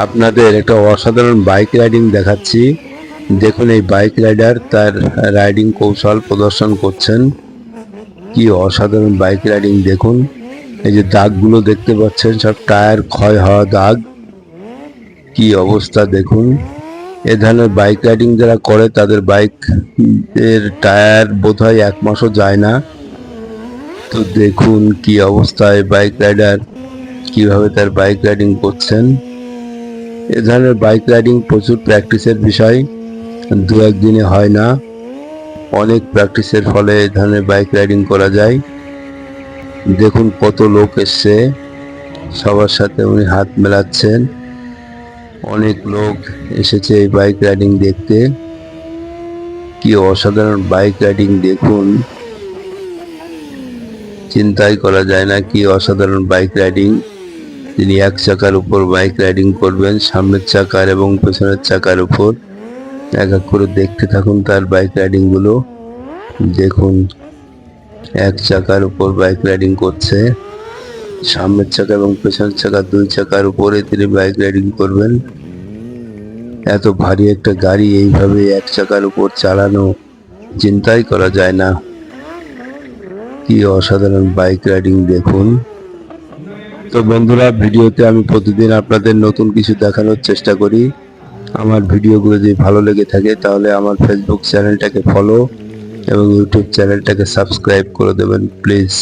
আপনাদের একটা অসাধারণ বাইক রাইডিং দেখাচ্ছি। দেখুন এই বাইক রাইডার তার রাইডিং কৌশল প্রদর্শন করছেন। কি অসাধারণ বাইক রাইডিং দেখুন। এই যে দাগগুলো দেখতে পাচ্ছেন, সব টায়ার ক্ষয় হওয়া দাগ। কি অবস্থা দেখুন। এ ধরনের বাইক রাইডিং যারা করে তাদের বাইক এর টায়ার বোধহয় 1 মাসও যায় না। তো দেখুন কি অবস্থায় বাইক রাইডার কিভাবে তার বাইক রাইডিং করছেন। এ ধরনের বাইক রাইডিং প্রচুর প্র্যাকটিসের বিষয়, দু একদিনে হয় না, অনেক প্র্যাকটিসের ফলে এ ধরনের বাইক রাইডিং করা যায়। দেখুন কত লোক এসছে, সবার সাথে উনি হাত মেলাচ্ছেন। অনেক লোক এসেছে এই বাইক রাইডিং দেখতে। কি অসাধারণ বাইক রাইডিং দেখুন, চিন্তাই করা যায় না কি অসাধারণ বাইক রাইডিং। তিনি এক চাকার উপর বাইক রাইডিং করবেন, সামনের চাকার এবং পেছনের চাকার উপর। এক এক করে দেখতে থাকুন তার বাইক রাইডিং গুলো। দেখুন এক চাকার উপর বাইক রাইডিং করছে, সামনের চাকা এবং পেছনের চাকা, 2 চাকার উপরে তিনি বাইক রাইডিং করবেন। এত ভারী একটা গাড়ি এইভাবে এক চাকার উপর চালানো চিন্তাই করা যায় না। কি অসাধারণ বাইক রাইডিং দেখুন। তো বন্ধুরা, ভিডিওতে আমি প্রতিদিন আপনাদের নতুন কিছু দেখানোর চেষ্টা করি। আমার ভিডিওগুলো যদি ভালো লেগে থাকে তাহলে আমার ফেসবুক চ্যানেলটাকে ফলো এবং ইউটিউব চ্যানেলটাকে সাবস্ক্রাইব করে দেবেন প্লিজ।